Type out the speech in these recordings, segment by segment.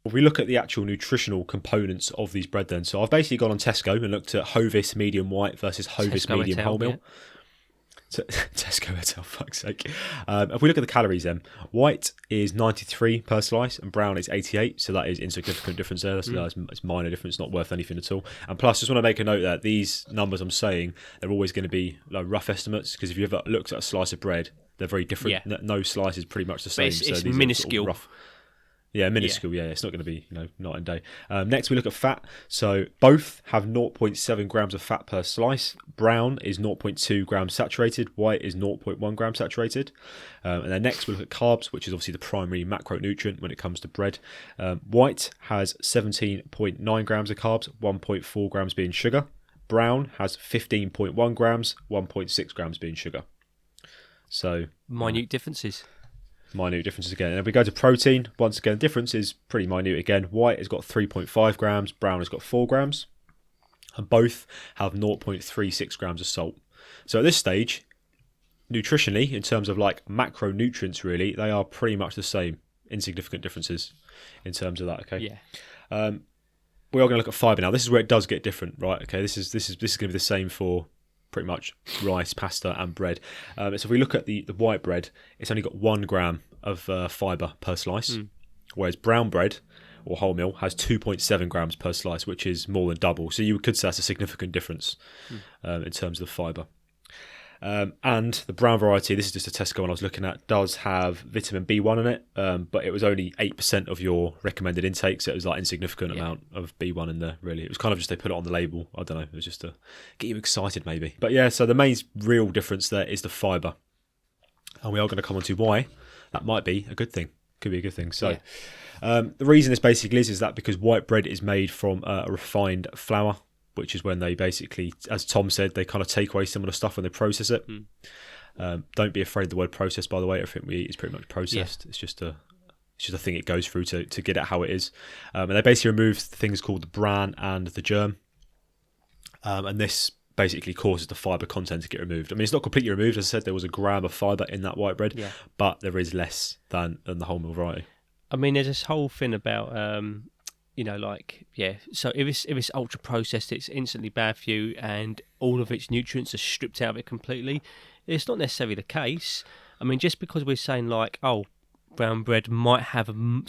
if we look at the actual nutritional components of these bread then, so I've basically gone on Tesco and looked at Hovis medium white versus Hovis Tesco medium Etel, wholemeal. Tesco Etel, fuck's sake. If we look at the calories then, white is 93 per slice and brown is 88, so that is insignificant difference there. It's minor difference, not worth anything at all. And plus, just want to make a note that these numbers I'm saying, they're always going to be like rough estimates, because if you've ever looked at a slice of bread, they're very different. Yeah. No slice is pretty much the same. It's so these minuscule. Are sort of rough. Yeah, minuscule. Yeah, it's not going to be night and day. Next, we look at fat. So both have 0.7 grams of fat per slice. Brown is 0.2 grams saturated. White is 0.1 gram saturated. And then next, we look at carbs, which is obviously the primary macronutrient when it comes to bread. White has 17.9 grams of carbs, 1.4 grams being sugar. Brown has 15.1 grams, 1.6 grams being sugar. So minute differences. Minute differences again. And if we go to protein, once again, the difference is pretty minute again. White has got 3.5 grams, brown has got 4 grams, and both have 0.36 grams of salt. So at this stage, nutritionally, in terms of like macronutrients, really, they are pretty much the same. Insignificant differences in terms of that. Okay. Yeah. We are going to look at fibre now. This is where it does get different, right? Okay. This is going to be the same for pretty much rice, pasta and bread. So if we look at the white bread, it's only got 1 gram of fibre per slice, whereas brown bread or wholemeal has 2.7 grams per slice, which is more than double. So you could say that's a significant difference in terms of the fibre. And the brown variety, this is just a Tesco one I was looking at, does have vitamin B1 in it, but it was only 8% of your recommended intake, so it was like insignificant amount of B1 in there, really. It was kind of just they put it on the label. I don't know, it was just to get you excited maybe. But yeah, so the main real difference there is the fibre. And we are going to come on to why that might be a good thing. Could be a good thing. So the reason this basically is that because white bread is made from a refined flour, which is when they basically, as Tom said, they kind of take away some of the stuff when they process it. Don't be afraid of the word process, by the way. Everything we eat is pretty much processed. It's just a thing it goes through to get it how it is. And they basically remove things called the bran and the germ. And this basically causes the fibre content to get removed. I mean, it's not completely removed. As I said, there was a gram of fibre in that white bread, but there is less than the wholemeal variety. I mean, there's this whole thing about... so if it's ultra processed, it's instantly bad for you and all of its nutrients are stripped out of it completely. It's not necessarily the case. I mean, just because we're saying like, oh, brown bread might have a very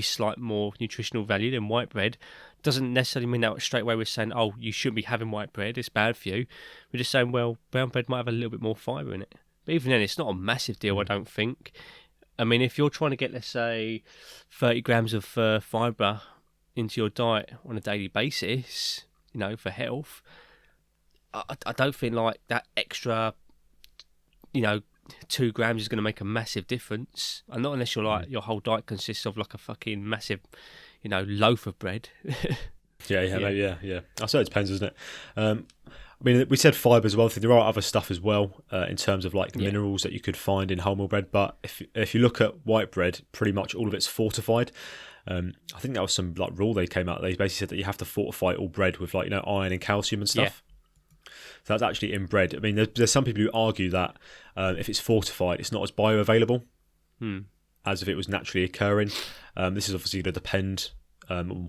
slight more nutritional value than white bread, doesn't necessarily mean that straight away we're saying, oh, you shouldn't be having white bread, it's bad for you. We're just saying, well, brown bread might have a little bit more fibre in it. But even then, it's not a massive deal, I don't think. I mean, if you're trying to get, let's say, 30 grams of fibre into your diet on a daily basis, for health, I don't think like that extra, 2 grams is going to make a massive difference. And not unless you're like your whole diet consists of like a fucking massive, loaf of bread. Yeah. I suppose it depends, doesn't it? I mean, we said fibre as well. I think there are other stuff as well in terms of like minerals that you could find in wholemeal bread. But if you look at white bread, pretty much all of it's fortified. I think that was some like rule they came out. They basically said that you have to fortify all bread with like iron and calcium and stuff. So that's actually in bread. I mean, there's some people who argue that if it's fortified, it's not as bioavailable as if it was naturally occurring. This is obviously going to depend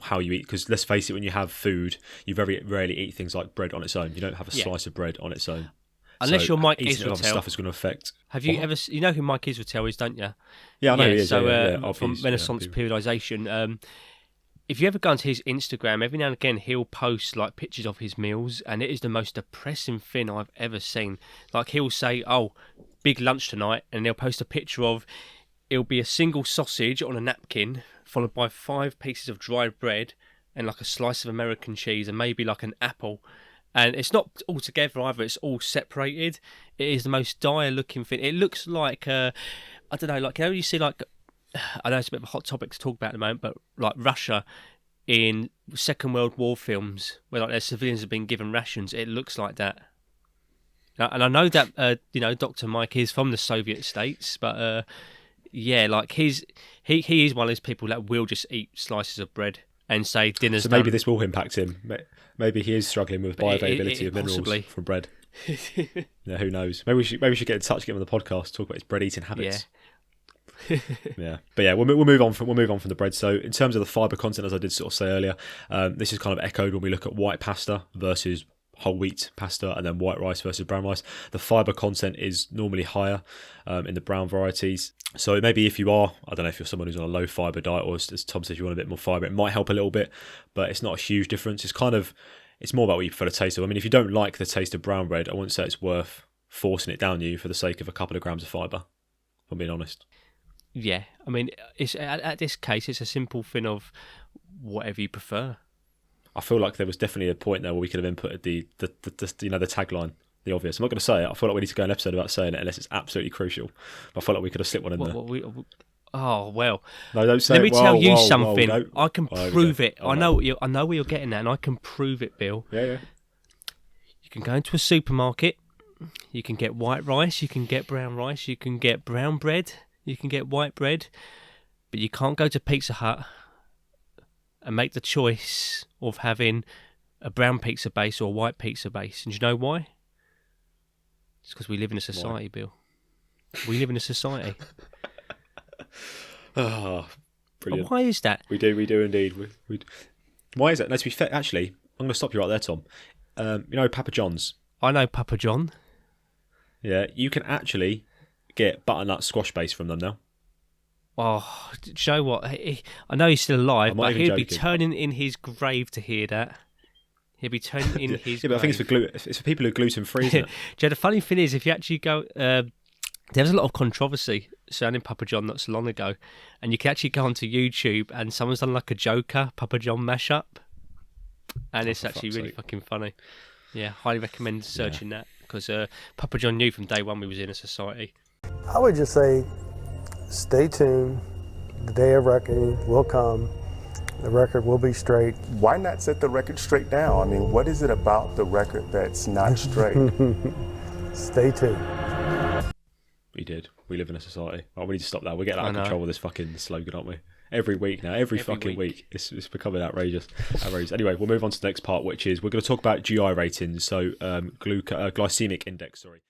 how you eat, because let's face it, when you have food, you very rarely eat things like bread on its own. You don't have a slice of bread on its own. Unless you're Mike Israel stuff is going to affect. Have you ever? You know who Mike Israel is, don't you? Yeah, I know he is. So from Renaissance Periodization, if you ever go onto his Instagram, every now and again he'll post like pictures of his meals, and it is the most depressing thing I've ever seen. Like he'll say, "Oh, big lunch tonight," and he'll post a picture of it'll be a single sausage on a napkin, followed by 5 pieces of dry bread and like a slice of American cheese and maybe like an apple. And it's not all together either, it's all separated. It is the most dire looking thing. It looks like, I don't know, like, you see like, I know it's a bit of a hot topic to talk about at the moment, but like Russia in Second World War films, where like their civilians have been given rations, it looks like that. And I know that, Dr. Mike is from the Soviet states, but... like he is one of those people that will just eat slices of bread and say dinner's done. So maybe this will impact him. Maybe he is struggling with bioavailability of minerals from bread. Yeah, who knows? Maybe we should get in touch, get him on the podcast, talk about his bread eating habits. Yeah, but yeah, we'll move on from the bread. So in terms of the fibre content, as I did sort of say earlier, this is kind of echoed when we look at white pasta versus whole wheat pasta, and then white rice versus brown rice. The fibre content is normally higher in the brown varieties. So maybe if you are, I don't know if you're someone who's on a low fibre diet, or as Tom says, you want a bit more fibre, it might help a little bit, but it's not a huge difference. It's more about what you prefer the taste of. I mean, if you don't like the taste of brown bread, I wouldn't say it's worth forcing it down you for the sake of a couple of grams of fibre, if I'm being honest. Yeah, I mean, it's at this case, it's a simple thing of whatever you prefer. I feel like there was definitely a point there where we could have inputted the tagline, the obvious. I'm not going to say it. I feel like we need to go an episode about saying it unless it's absolutely crucial. But I feel like we could have slipped one in there. Oh well. No, don't say Let me tell you something. I can prove it. I know where you're getting at, and I can prove it, Bill. Yeah. You can go into a supermarket. You can get white rice. You can get brown rice. You can get brown bread. You can get white bread. But you can't go to Pizza Hut and make the choice of having a brown pizza base or a white pizza base. And do you know why? It's because we live in a society, Why? Bill. We live in a society. Oh, brilliant. Why is that? We do indeed. Why is that? Let's be fair. Actually, I'm going to stop you right there, Tom. You know Papa John's? I know Papa John. Yeah, you can actually get butternut squash base from them now. Oh, do you know what? I know he's still alive, but he'll be joking. turning in his grave to hear that. He'll be turning in his grave. But I think it's for people who are gluten free, isn't it? Do you know, the funny thing is, if you actually go... there was a lot of controversy surrounding Papa John not so long ago, and you can actually go onto YouTube and someone's done like a Joker Papa John mashup, and it's actually really fucking funny. Yeah, highly recommend searching that, because Papa John knew from day one we was in a society. I would just say, stay tuned. The day of reckoning will come. The record will be straight. Why not set the record straight now? I mean, what is it about the record that's not straight? Stay tuned. We did. We live in a society. Oh, we need to stop that. We're getting out of control with this fucking slogan, aren't we? Every week now. Every fucking week. It's becoming outrageous. Anyway, we'll move on to the next part, which is we're going to talk about GI ratings. So glycemic index, sorry.